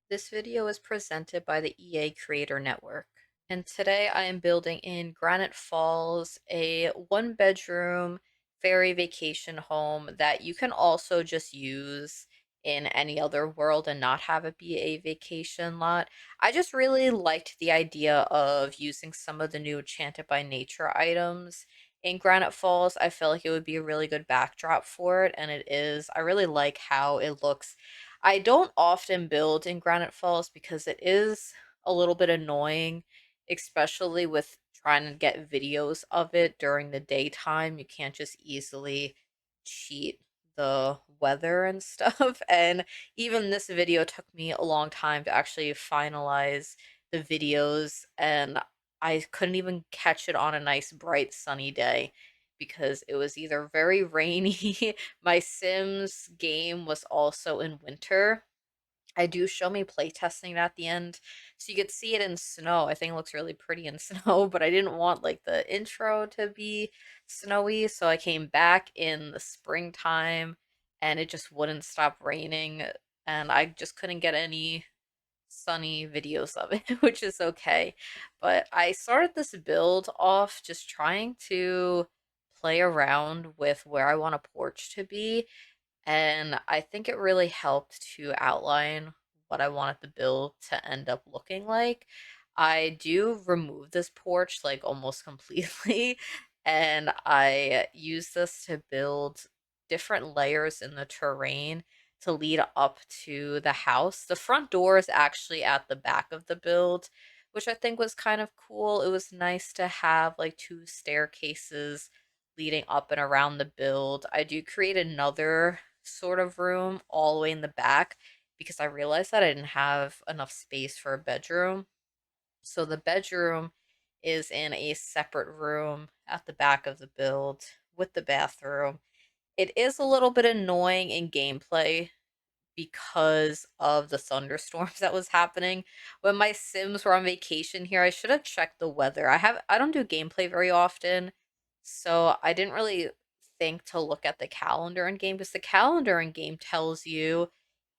This video is presented by the EA Creator Network. And today I am building in Granite Falls a one bedroom fairy vacation home that you can also just use in any other world and not have it be a vacation lot. I just really liked the idea of using some of the new Enchanted by Nature items in Granite Falls. I feel like it would be a really good backdrop for it, and it is. I really like how it looks. I don't often build in Granite Falls because it is a little bit annoying, especially with trying to get videos of it during the daytime. You can't just easily cheat the weather and stuff. And even this video took me a long time to actually finalize the videos, and I couldn't even catch it on a nice, bright, sunny day because it was either very rainy. My Sims game was also in winter. I do show me playtesting it at the end, so you could see it in snow. I think it looks really pretty in snow, but I didn't want like the intro to be snowy, so I came back in the springtime and it just wouldn't stop raining, and I just couldn't get any sunny videos of it, which is okay. But I started this build off just trying to play around with where I want a porch to be, and I think it really helped to outline what I wanted the build to end up looking like. I do remove this porch like almost completely, and I use this to build different layers in the terrain to lead up to the house. The front door is actually at the back of the build, which I think was kind of cool. It was nice to have like two staircases leading up and around the build. I do create another sort of room all the way in the back because I realized that I didn't have enough space for a bedroom. So the bedroom is in a separate room at the back of the build with the bathroom. It is a little bit annoying in gameplay because of the thunderstorms that was happening. When my Sims were on vacation here, I should have checked the weather. I don't do gameplay very often, so I didn't really think to look at the calendar in game because the calendar in game tells you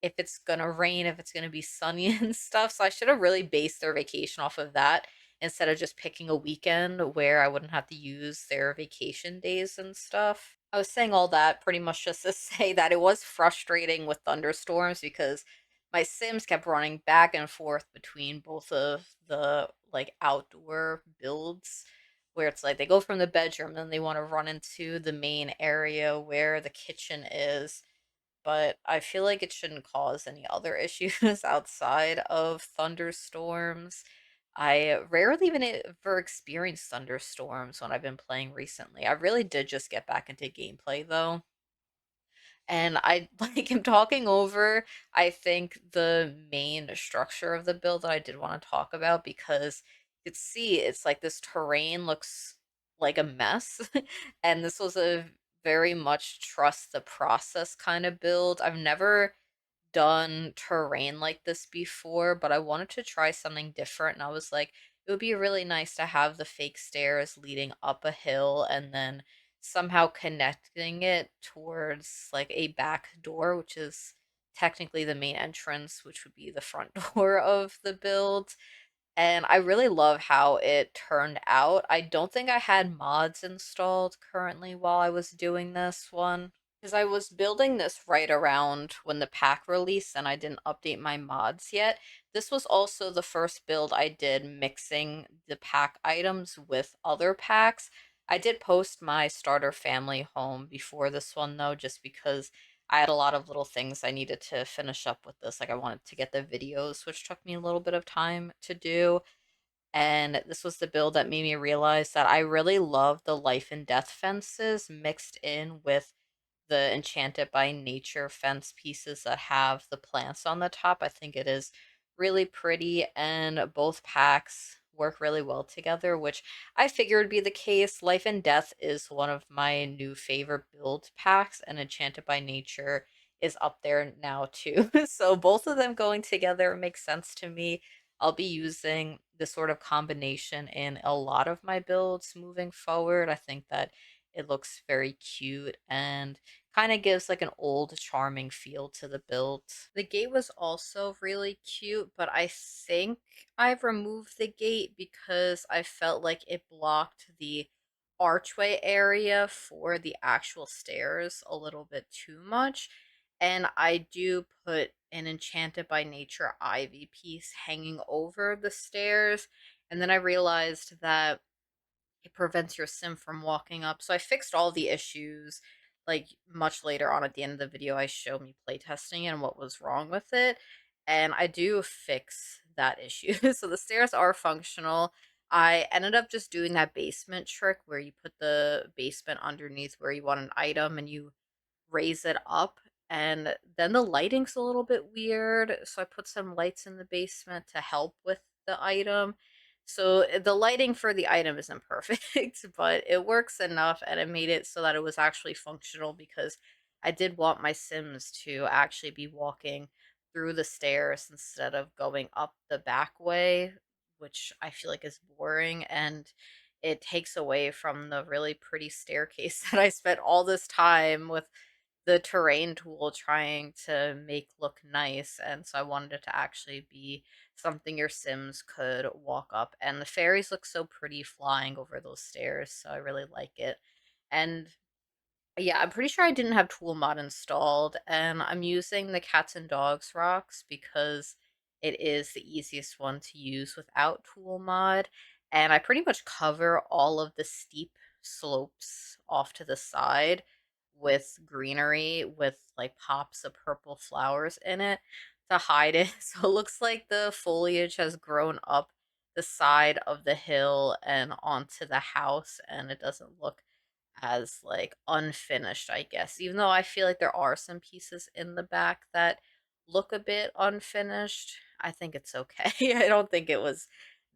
if it's gonna rain, if it's gonna be sunny and stuff. So I should have really based their vacation off of that instead of just picking a weekend where I wouldn't have to use their vacation days and stuff. I was saying all that pretty much just to say that it was frustrating with thunderstorms because my Sims kept running back and forth between both of the like outdoor builds where it's like they go from the bedroom, then they want to run into the main area where the kitchen is. But I feel like it shouldn't cause any other issues outside of thunderstorms. I rarely even ever experience thunderstorms when I've been playing recently. I really did just get back into gameplay though. And I like am talking over, I think, the main structure of the build that I did want to talk about because you could see it's like this terrain looks like a mess. And this was a very much trust the process kind of build. I've never done terrain like this before, but I wanted to try something different. And I was like, it would be really nice to have the fake stairs leading up a hill and then somehow connecting it towards like a back door, which is technically the main entrance, which would be the front door of the build. And I really love how it turned out. I don't think I had mods installed currently while I was doing this one because I was building this right around when the pack released and I didn't update my mods yet. This was also the first build I did mixing the pack items with other packs. I did post my starter family home before this one though, just because I had a lot of little things I needed to finish up with this. Like I wanted to get the videos, which took me a little bit of time to do. And this was the build that made me realize that I really love the life and death fences mixed in with the Enchanted by Nature fence pieces that have the plants on the top. I think it is really pretty, and both packs work really well together, which I figured would be the case. Life and Death is one of my new favorite build packs, and Enchanted by Nature is up there now too. So both of them going together makes sense to me. I'll be using this sort of combination in a lot of my builds moving forward. I think that it looks very cute and kind of gives like an old charming feel to the build. The gate was also really cute, but I think I've removed the gate because I felt like it blocked the archway area for the actual stairs a little bit too much. And I do put an Enchanted by Nature ivy piece hanging over the stairs. And then I realized that it prevents your sim from walking up. So I fixed all the issues. Like much later on at the end of the video, I showed me playtesting and what was wrong with it. And I do fix that issue. So the stairs are functional. I ended up just doing that basement trick where you put the basement underneath where you want an item and you raise it up. And then the lighting's a little bit weird. So I put some lights in the basement to help with the item. So the lighting for the item isn't perfect, but it works enough and it made it so that it was actually functional because I did want my Sims to actually be walking through the stairs instead of going up the back way, which I feel like is boring and it takes away from the really pretty staircase that I spent all this time with the terrain tool trying to make look nice. And so I wanted it to actually be something your Sims could walk up. And the fairies look so pretty flying over those stairs, so I really like it. And yeah, I'm pretty sure I didn't have Tool Mod installed, and I'm using the Cats and Dogs rocks because it is the easiest one to use without Tool Mod. And I pretty much cover all of the steep slopes off to the side with greenery with like pops of purple flowers in it to hide it. So it looks like the foliage has grown up the side of the hill and onto the house, and it doesn't look as like unfinished, I guess. Even though I feel like there are some pieces in the back that look a bit unfinished, I think it's okay. I don't think it was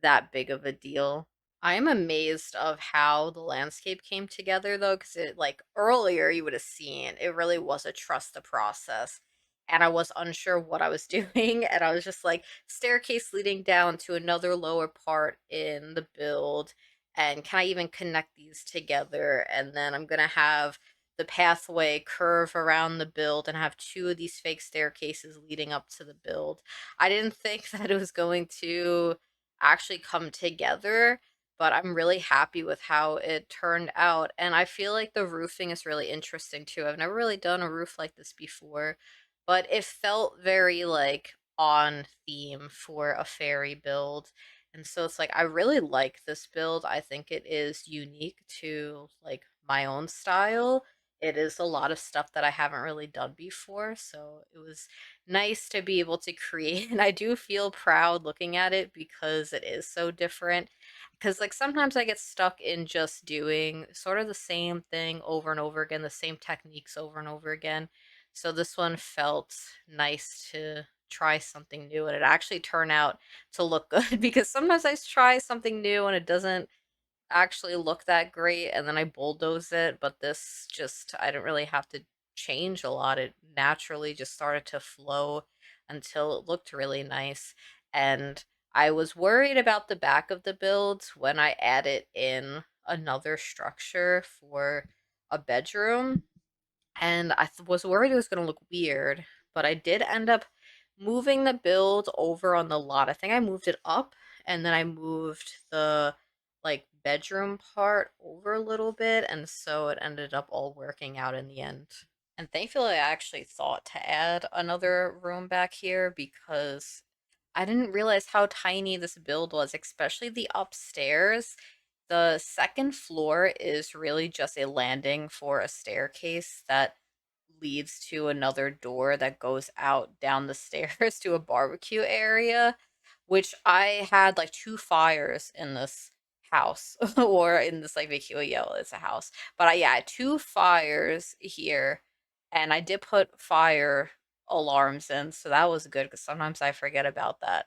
that big of a deal. I am amazed of how the landscape came together though, because it like earlier you would have seen it really was a trust the process. And I was unsure what I was doing, and I was just like staircase leading down to another lower part in the build, and can I even connect these together? And then I'm gonna have the pathway curve around the build and have two of these fake staircases leading up to the build. I didn't think that it was going to actually come together, but I'm really happy with how it turned out. And I feel like the roofing is really interesting too. I've never really done a roof like this before, but it felt very like on theme for a fairy build. And so it's like I really like this build. I think it is unique to like my own style. It is a lot of stuff that I haven't really done before, so it was nice to be able to create and I do feel proud looking at it because it is so different. Because like sometimes I get stuck in just doing sort of the same thing over and over again, the same techniques over and over again. So this one felt nice to try something new and it actually turned out to look good because sometimes I try something new and it doesn't actually look that great and then I bulldoze it, but this just I didn't really have to change a lot. It naturally just started to flow until it looked really nice. And I was worried about the back of the build when I added in another structure for a bedroom, and I was worried it was going to look weird, but I did end up moving the build over on the lot. I think I moved it up and then I moved the like bedroom part over a little bit, and so it ended up all working out in the end. And thankfully, I actually thought to add another room back here because I didn't realize how tiny this build was, especially the upstairs. The second floor is really just a landing for a staircase that leads to another door that goes out down the stairs to a barbecue area, which I had like two fires in this house or in this like vacuum. Yeah, well, it's a house, but I had two fires here, and I did put fire alarms in, so that was good because sometimes I forget about that.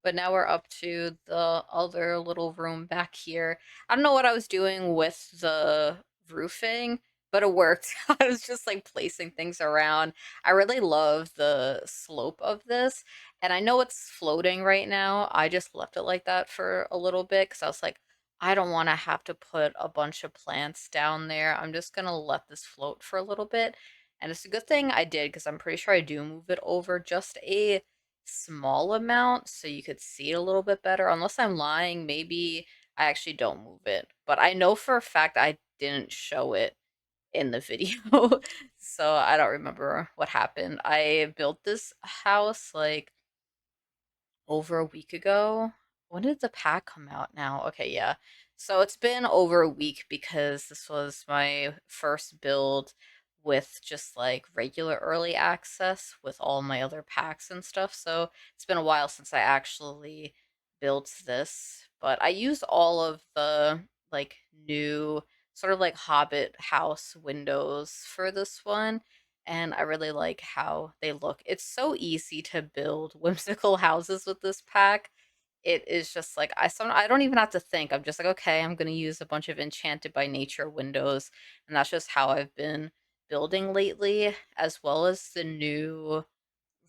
But now we're up to the other little room back here. I don't know what I was doing with the roofing, but it worked. I was just like placing things around. I really love the slope of this, and I know it's floating right now. I just left it like that for a little bit because I was like, I don't want to have to put a bunch of plants down there. I'm just gonna let this float for a little bit. And it's a good thing I did because I'm pretty sure I do move it over just a small amount so you could see it a little bit better. Unless I'm lying, maybe I actually don't move it. But I know for a fact I didn't show it in the video. So I don't remember what happened. I built this house like over a week ago. When did the pack come out now? Okay, yeah. So it's been over a week because this was my first build with just like regular early access with all my other packs and stuff. So it's been a while since I actually built this, but I use all of the like new sort of like Hobbit house windows for this one, and I really like how they look. It's so easy to build whimsical houses with this pack. It is just like I don't even have to think. I'm just like, okay, I'm gonna use a bunch of Enchanted by Nature windows, and that's just how I've been building lately, as well as the new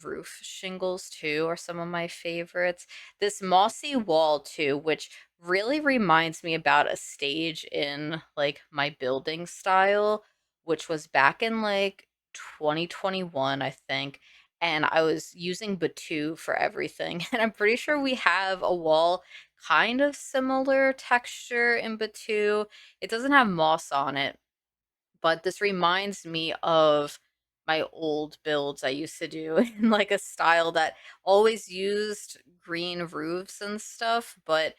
roof shingles too are some of my favorites. This mossy wall too, which really reminds me about a stage in like my building style, which was back in like 2021, I think. And I was using Batu for everything. And I'm pretty sure we have a wall kind of similar texture in Batu. It doesn't have moss on it, but this reminds me of my old builds I used to do in like a style that always used green roofs and stuff, but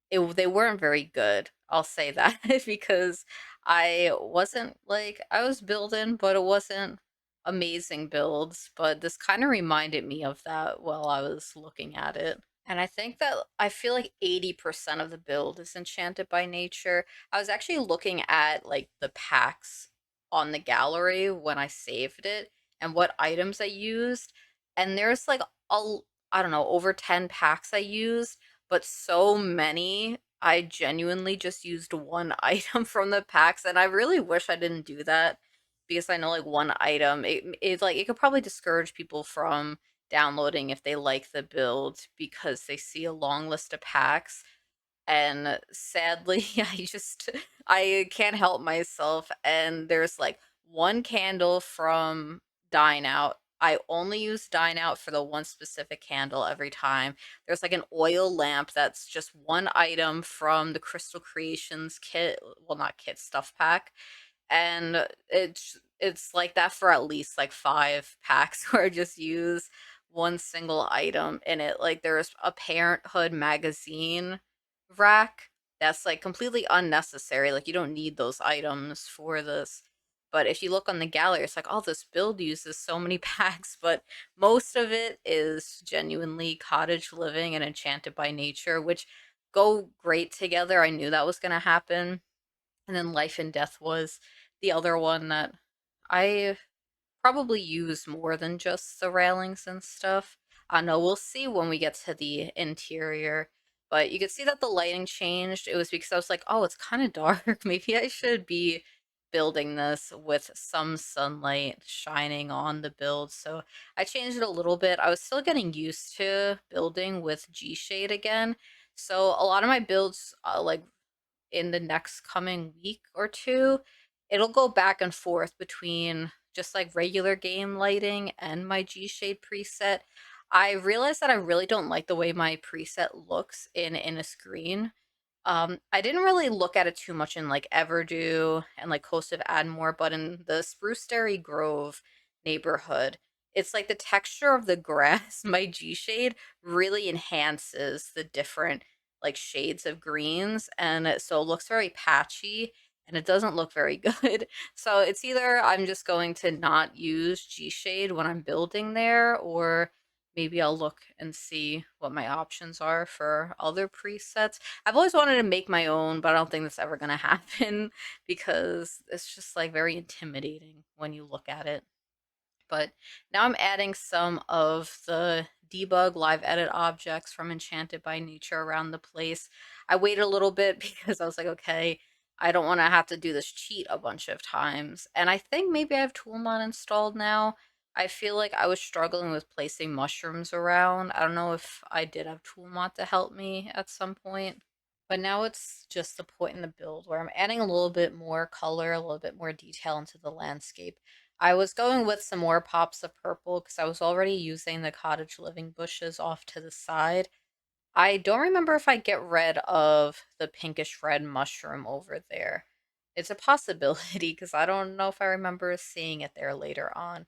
they weren't very good. I'll say that because I wasn't like I was building, but it wasn't amazing builds. But this kind of reminded me of that while I was looking at it. And I think that I feel like 80% of the build is enchanted by nature. I was actually looking at like the packs on the gallery when I saved it and what items I used. And there's like I don't know, over 10 packs I used, but so many I genuinely just used one item from the packs, and I really wish I didn't do that because I know like one item it like it could probably discourage people from downloading if they like the build because they see a long list of packs, and sadly I can't help myself, and there's like one candle from Dine Out. I only use Dine Out for the one specific candle every time. There's like an oil lamp that's just one item from the Crystal Creations kit, well, not kit, stuff pack, and it's like that for at least like 5 packs where I just use one single item in it. Like there's a Parenthood magazine rack that's like completely unnecessary. Like you don't need those items for this. But if you look on the gallery, it's like, oh, this build uses so many packs, but most of it is genuinely cottage living and enchanted by nature, which go great together. I knew that was going to happen. And then Life and Death was the other one that I probably use more than just the railings and stuff. I know we'll see when we get to the interior, but you could see that the lighting changed. It was because I was like, oh, it's kind of dark. Maybe I should be building this with some sunlight shining on the build. So I changed it a little bit. I was still getting used to building with G Shade again. So a lot of my builds, like in the next coming week or two, it'll go back and forth between just like regular game lighting and my G Shade preset. I realized that I really don't like the way my preset looks in a screen. I didn't really look at it too much in like Everdew and like Coast of Admore, but in the Spruceberry Grove neighborhood, it's like the texture of the grass, my G shade really enhances the different like shades of greens, and so it looks very patchy and it doesn't look very good. So it's either I'm just going to not use G shade when I'm building there, or maybe I'll look and see what my options are for other presets. I've always wanted to make my own, but I don't think that's ever going to happen because it's just like very intimidating when you look at it. But now I'm adding some of the debug live edit objects from Enchanted by Nature around the place. I waited a little bit because I was like, okay, I don't want to have to do this cheat a bunch of times. And I think maybe I have Toolmon installed now. I feel like I was struggling with placing mushrooms around. I don't know if I did have Toolmon to help me at some point. But now it's just the point in the build where I'm adding a little bit more color, a little bit more detail into the landscape. I was going with some more pops of purple because I was already using the cottage living bushes off to the side. I don't remember if I get rid of the pinkish red mushroom over there. It's a possibility because I don't know if I remember seeing it there later on.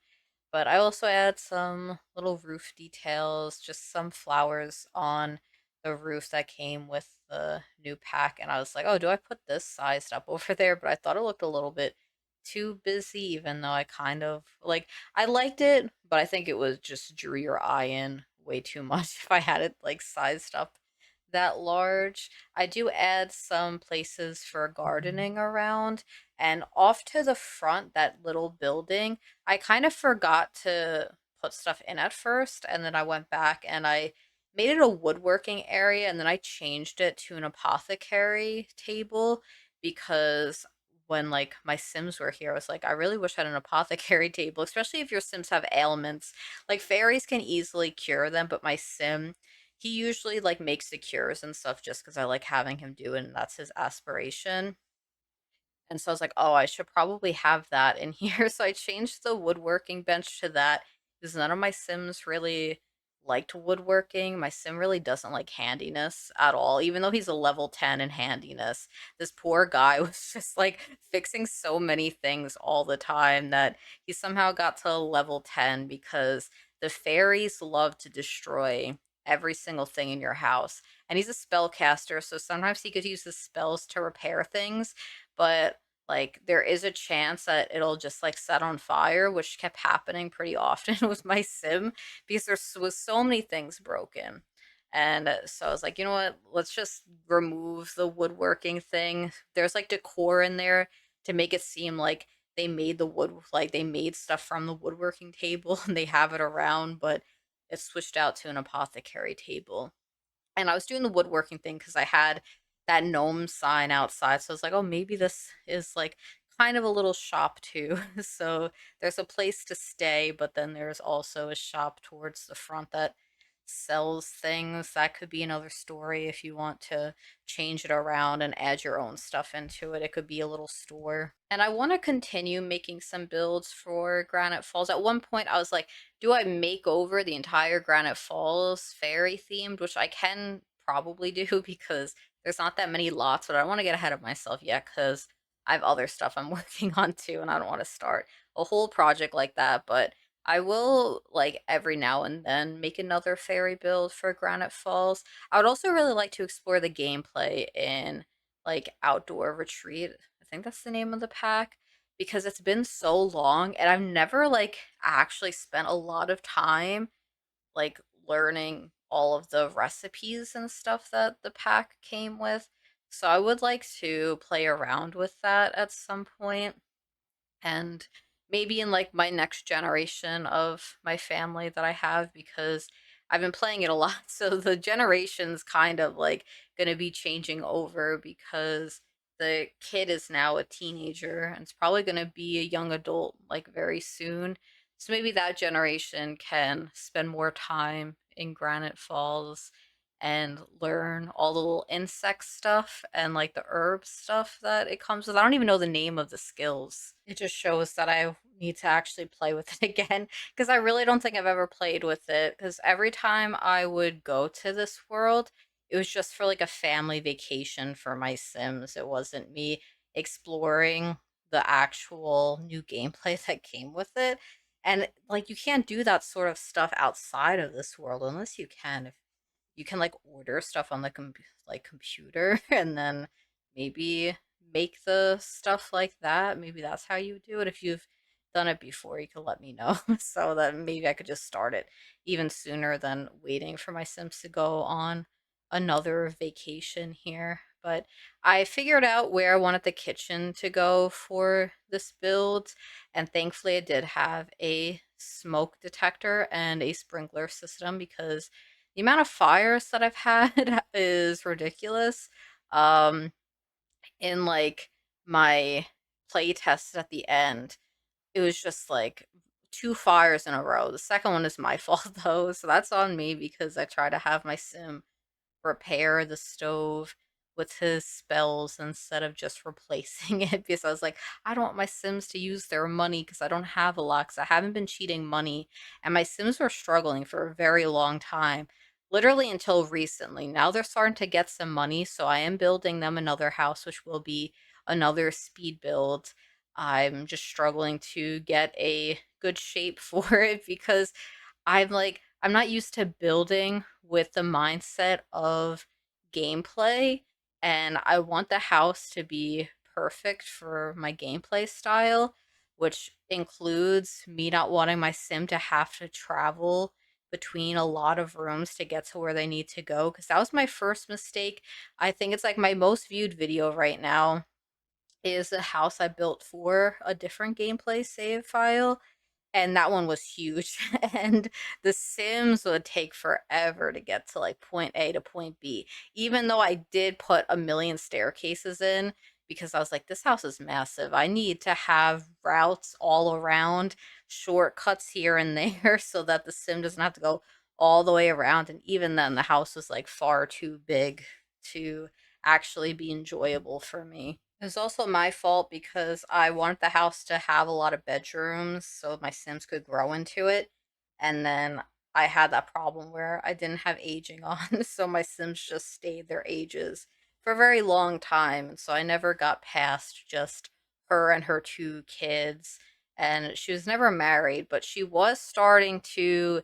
But I also add some little roof details, just some flowers on the roof that came with the new pack. And I was like, oh, do I put this sized up over there? But I thought it looked a little bit too busy, even though I kind of like, I liked it, but I think it was just drew your eye in way too much if I had it like sized up that large. I do add some places for gardening around, and off to the front, that little building, I kind of forgot to put stuff in at first, and then I went back and I made it a woodworking area, and then I changed it to an apothecary table because when like my Sims were here, I was like, I really wish I had an apothecary table, especially if your Sims have ailments. Like fairies can easily cure them, but my Sim, he usually like makes the cures and stuff just because I like having him do it, and that's his aspiration. And so I was like, oh, I should probably have that in here. So I changed the woodworking bench to that because none of my Sims really liked woodworking. My Sim really doesn't like handiness at all, even though he's a level 10 in handiness. This poor guy was just like fixing so many things all the time that he somehow got to level 10 because the fairies love to destroy every single thing in your house. And he's a spellcaster, so sometimes he could use the spells to repair things, but like there is a chance that it'll just like set on fire, which kept happening pretty often with my Sim because there was so many things broken. And so I was like, you know what? Let's just remove the woodworking thing. There's like decor in there to make it seem like they made the wood, like they made stuff from the woodworking table and they have it around, but it's switched out to an apothecary table. And I was doing the woodworking thing because I had that gnome sign outside. So I was like, oh, maybe this is like kind of a little shop too. So there's a place to stay, but then there's also a shop towards the front that sells things. That could be another story if you want to change it around and add your own stuff into it. It could be a little store. And I want to continue making some builds for Granite Falls. At one point, I was like, do I make over the entire Granite Falls fairy themed, which I can probably do because there's not that many lots, but I don't want to get ahead of myself yet because I have other stuff I'm working on too, and I don't want to start a whole project like that. But I will, like, every now and then make another fairy build for Granite Falls. I would also really like to explore the gameplay in, like, Outdoor Retreat. I think that's the name of the pack because it's been so long and I've never, like, actually spent a lot of time, like, learning all of the recipes and stuff that the pack came with. So I would like to play around with that at some point, and maybe in like my next generation of my family that I have, because I've been playing it a lot. So the generation's kind of like going to be changing over because the kid is now a teenager and it's probably going to be a young adult like very soon. So maybe that generation can spend more time in Granite Falls and learn all the little insect stuff and like the herb stuff that it comes with. I don't even know the name of the skills. It just shows that I need to actually play with it again because I really don't think I've ever played with it. Because every time I would go to this world, it was just for like a family vacation for my Sims. It wasn't me exploring the actual new gameplay that came with it. And like you can't do that sort of stuff outside of this world unless you can. If you can like order stuff on the computer and then maybe make the stuff like that. Maybe that's how you do it. If you've done it before, you could let me know so that maybe I could just start it even sooner than waiting for my Sims to go on another vacation here. But I figured out where I wanted the kitchen to go for this build, and thankfully it did have a smoke detector and a sprinkler system because the amount of fires that I've had is ridiculous. Um, in like my play test at the end, it was just like two fires in a row. The second one is my fault though, so that's on me because I try to have my sim repair the stove with his spells instead of just replacing it because I was like, I don't want my Sims to use their money because I don't have a lot because I haven't been cheating money and my Sims were struggling for a very long time. Literally until recently. Now they're starting to get some money, so I am building them another house, which will be another speed build. I'm just struggling to get a good shape for it because I'm not used to building with the mindset of gameplay, and I want the house to be perfect for my gameplay style, which includes me not wanting my sim to have to travel between a lot of rooms to get to where they need to go, because that was my first mistake. I think it's like my most viewed video right now is a house I built for a different gameplay save file, and that one was huge. And the Sims would take forever to get to like point A to point B, even though I did put a million staircases in because I was like, this house is massive. I need to have routes all around, shortcuts here and there so that the Sim doesn't have to go all the way around. And even then, the house was like far too big to actually be enjoyable for me. It was also my fault because I wanted the house to have a lot of bedrooms so my Sims could grow into it. And then I had that problem where I didn't have aging on, so my Sims just stayed their ages for a very long time. And so I never got past just her and her two kids. And she was never married, but she was starting to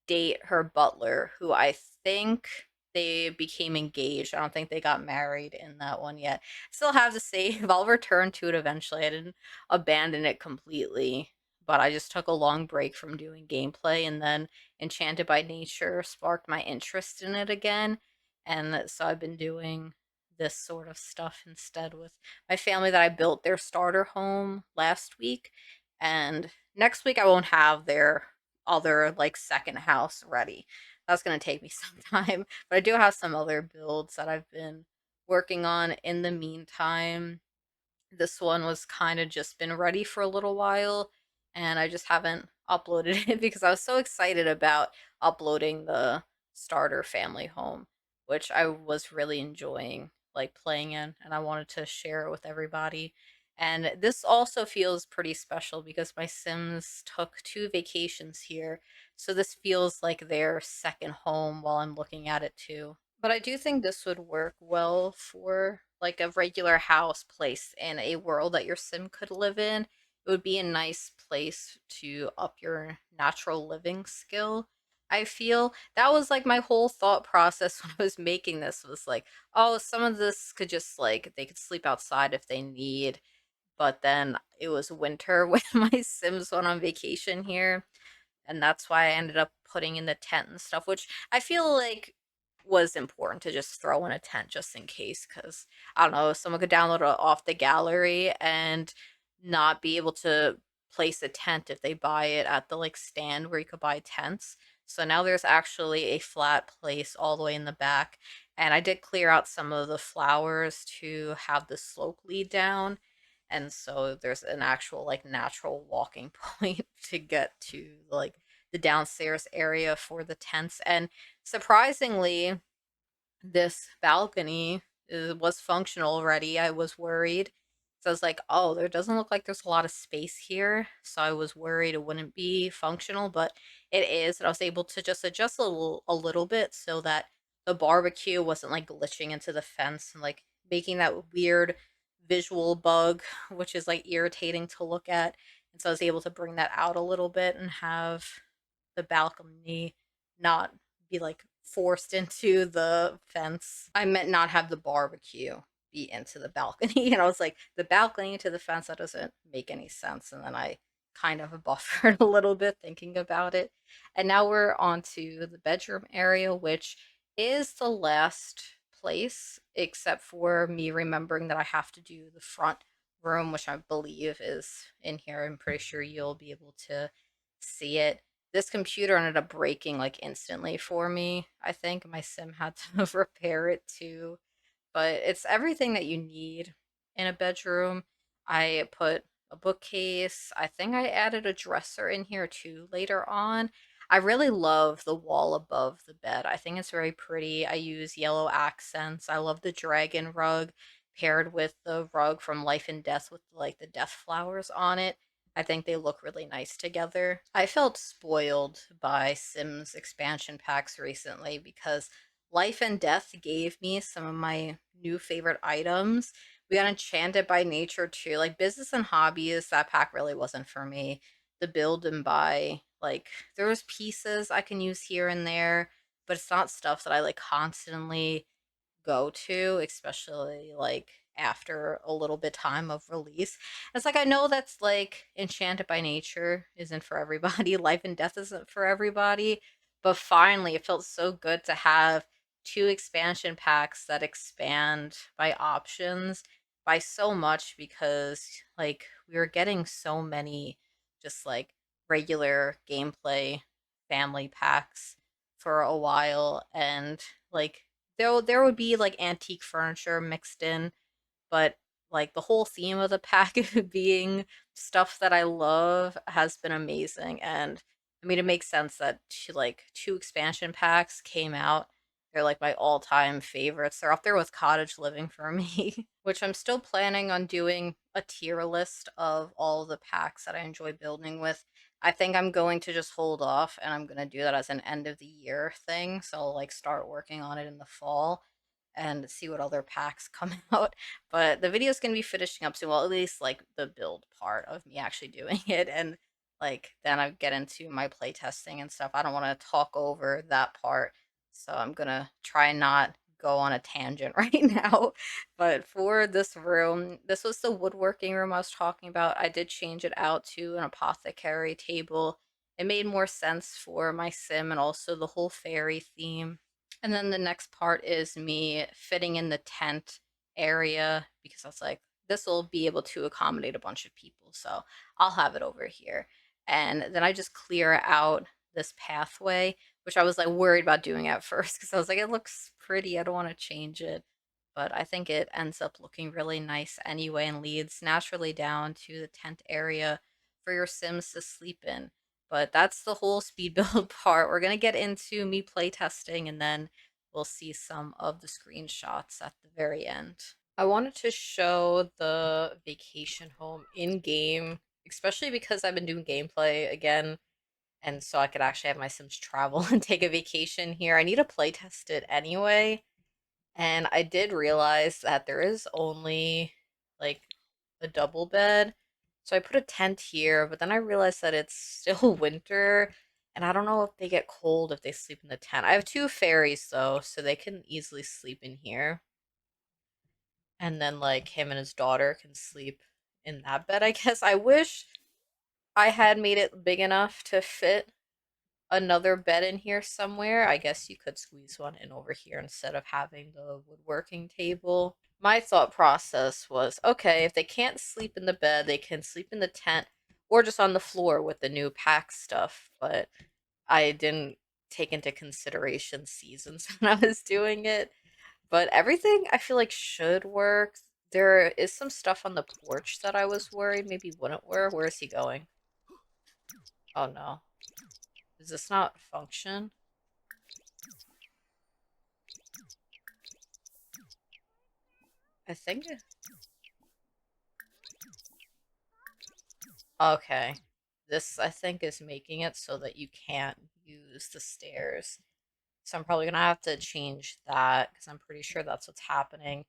date her butler, who I think they became engaged. I don't think they got married in that one yet. Still have the save. I'll return to it eventually. I didn't abandon it completely, but I just took a long break from doing gameplay, and then Enchanted by Nature sparked my interest in it again. And so I've been doing this sort of stuff instead with my family that I built their starter home last week. And next week I won't have their other like second house ready. That's going to take me some time, but I do have some other builds that I've been working on in the meantime. This one was kind of just been ready for a little while, and I just haven't uploaded it because I was so excited about uploading the starter family home, which I was really enjoying like playing in, and I wanted to share it with everybody. And this also feels pretty special because my Sims took two vacations here, so this feels like their second home while I'm looking at it too. But I do think this would work well for like a regular house place in a world that your sim could live in. It would be a nice place to up your natural living skill. I feel that was like my whole thought process when I was making this was like, oh, some of this could just like they could sleep outside if they need, but then it was winter when my Sims went on vacation here, and that's why I ended up putting in the tent and stuff, which I feel like was important to just throw in a tent just in case, because I don't know, someone could download it off the gallery and not be able to place a tent if they buy it at the like stand where you could buy tents. So now there's actually a flat place all the way in the back, and I did clear out some of the flowers to have the slope lead down, and so there's an actual like natural walking point to get to like the downstairs area for the tents. And surprisingly, this balcony was functional already. I was worried. So I was like, oh, there doesn't look like there's a lot of space here. So I was worried it wouldn't be functional, but it is. And I was able to just adjust a little bit so that the barbecue wasn't like glitching into the fence and like making that weird visual bug, which is like irritating to look at. And so I was able to bring that out a little bit and have the balcony not be like forced into the fence. I meant not have the barbecue be into the balcony. And I was like, the balcony into the fence, that doesn't make any sense. And then I kind of buffered a little bit thinking about it. And now we're on to the bedroom area, which is the last place, except for me remembering that I have to do the front room, which I believe is in here. I'm pretty sure you'll be able to see it. This computer ended up breaking like instantly for me. I think my sim had to repair it too, but it's everything that you need in a bedroom. I put a bookcase. I think I added a dresser in here too later on. I really love the wall above the bed. I think it's very pretty. I use yellow accents. I love the dragon rug paired with the rug from Life and Death with like the death flowers on it. I think they look really nice together. I felt spoiled by Sims expansion packs recently because Life and Death gave me some of my new favorite items. We got Enchanted by Nature too. Like business and hobbies, that pack really wasn't for me. The build and buy, like there was pieces I can use here and there, but it's not stuff that I like constantly go to, especially like after a little bit time of release. It's like I know that's like Enchanted by Nature isn't for everybody, Life and Death isn't for everybody, but finally it felt so good to have two expansion packs that expand my options by so much because like we were getting so many just like regular gameplay family packs for a while and like there would be like antique furniture mixed in, but like the whole theme of the pack being stuff that I love has been amazing. And I mean, it makes sense that two expansion packs came out. They're like my all time favorites. They're up there with cottage living for me, which I'm still planning on doing a tier list of all the packs that I enjoy building with. I think I'm going to just hold off and I'm going to do that as an end of the year thing. So I'll like start working on it in the fall and see what other packs come out. But the video is going to be finishing up soon. Well, at least like the build part of me actually doing it. And like then I get into my playtesting and stuff. I don't want to talk over that part. So I'm going to try and not go on a tangent right now. But for this room, this was the woodworking room I was talking about. I did change it out to an apothecary table. It made more sense for my sim and also the whole fairy theme. And then the next part is me fitting in the tent area because I was like, this will be able to accommodate a bunch of people. So I'll have it over here. And then I just clear out this pathway, which I was like worried about doing at first because I was like, it looks pretty. I don't want to change it. But I think it ends up looking really nice anyway and leads naturally down to the tent area for your Sims to sleep in. But that's the whole speed build part. We're going to get into me playtesting and then we'll see some of the screenshots at the very end. I wanted to show the vacation home in game, especially because I've been doing gameplay again, and so I could actually have my Sims travel and take a vacation here. I need to playtest it anyway, and I did realize that there is only like a double bed. So I put a tent here, but then I realized that it's still winter and I don't know if they get cold if they sleep in the tent. I have two fairies though, so they can easily sleep in here. And then like him and his daughter can sleep in that bed, I guess. I wish I had made it big enough to fit another bed in here somewhere. I guess you could squeeze one in over here instead of having the woodworking table. My thought process was okay, if they can't sleep in the bed, they can sleep in the tent or just on the floor with the new pack stuff. But I didn't take into consideration seasons when I was doing it. But everything I feel like should work. There is some stuff on the porch that I was worried maybe wouldn't work. Where is he going? Oh no. Does this not function? I think. Okay. This, I think, is making it so that you can't use the stairs. So I'm probably gonna have to change that because I'm pretty sure that's what's happening.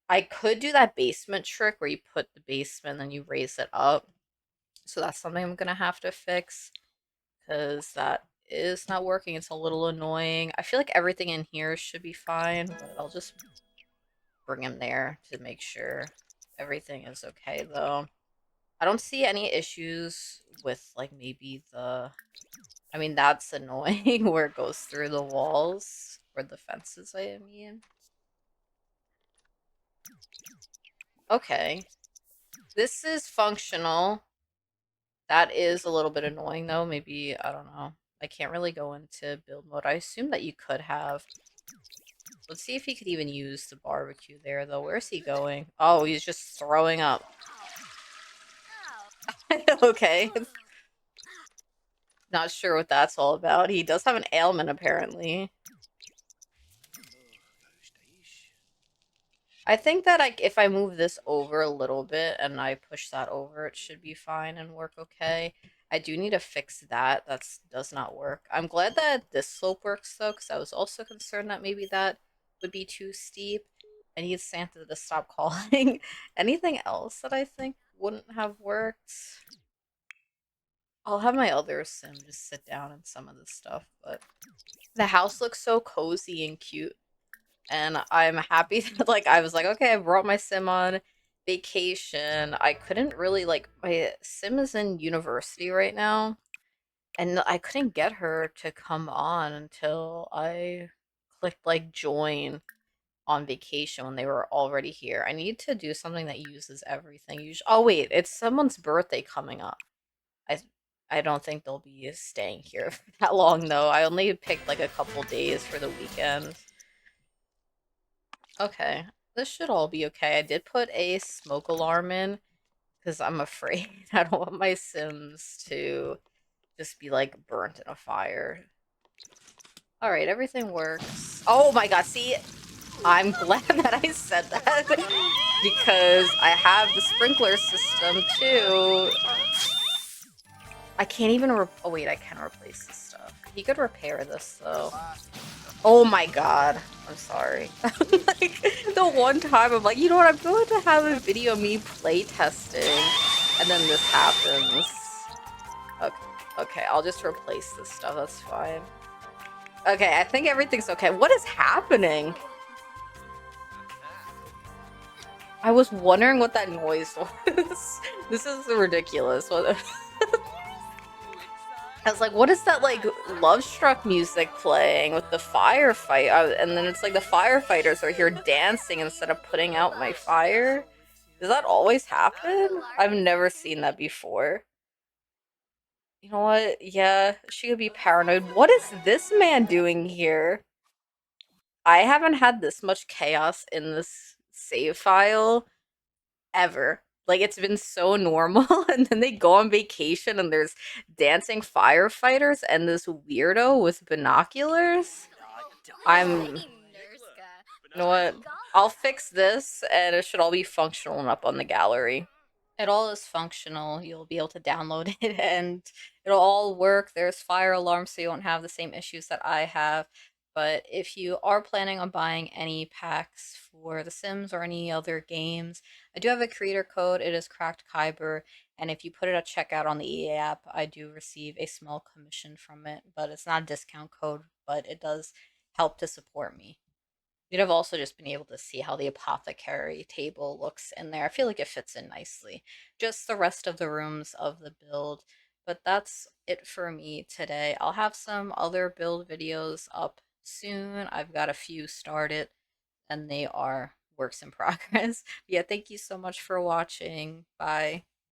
I could do that basement trick where you put the basement and then you raise it up. So that's something I'm gonna have to fix because that is not working. It's a little annoying. I feel like everything in here should be fine, but I'll just bring him there to make sure everything is okay though. I don't see any issues with like maybe the I mean that's annoying where it goes through the walls or the fences I mean. Okay. This is functional. That is a little bit annoying though. Maybe I don't know. I can't really go into build mode. I assume that you could have. Let's see if he could even use the barbecue there though. Where's he going? Oh, he's just throwing up. Okay. Not sure what that's all about. He does have an ailment, apparently. I think that if I move this over a little bit and I push that over, it should be fine and work okay. I do need to fix that. That does not work. I'm glad that this slope works though, because I was also concerned that maybe that would be too steep. I need Santa to stop calling. Anything else that I think wouldn't have worked? I'll have my other sim just sit down in some of this stuff, but the house looks so cozy and cute. And I'm happy that like I was like, okay, I brought my sim on vacation. I couldn't really like my sim is in university right now, and I couldn't get her to come on until I clicked like join on vacation when they were already here. I need to do something that uses everything. Oh wait, it's someone's birthday coming up. I I don't think they'll be staying here for that long though. I only picked like a couple days for the weekend. Okay, this should all be okay. I did put a smoke alarm in because I'm afraid I don't want my Sims to just be like burnt in a fire. All right, everything works. Oh my god, see, I'm glad that I said that because I have the sprinkler system too. I can't even oh wait, I can replace this stuff. He could repair this though. Oh my god. I'm sorry. Like, the one time I'm like, you know what, I'm going to have a video of me playtesting, and then this happens. Okay, okay, I'll just replace this stuff, that's fine. Okay, I think everything's okay. What is happening? I was wondering what that noise was. This is ridiculous. What I was like, what is that, like, Love Struck music playing with the firefight? And then it's like the firefighters are here dancing instead of putting out my fire. Does that always happen? I've never seen that before. You know what? Yeah, she could be paranoid. What is this man doing here? I haven't had this much chaos in this save file ever. Like, it's been so normal, and then they go on vacation and there's dancing firefighters and this weirdo with binoculars. I'm. You know what? I'll fix this and it should all be functional and up on the gallery. It all is functional. You'll be able to download it and it'll all work. There's fire alarms so you won't have the same issues that I have. But if you are planning on buying any packs for The Sims or any other games, I do have a creator code. It is CrackedKyber. And if you put it at checkout on the EA app, I do receive a small commission from it. But it's not a discount code, but it does help to support me. You'd have also just been able to see how the apothecary table looks in there. I feel like it fits in nicely. Just the rest of the rooms of the build. But that's it for me today. I'll have some other build videos up soon. I've got a few started and they are works in progress. Yeah, thank you so much for watching. Bye.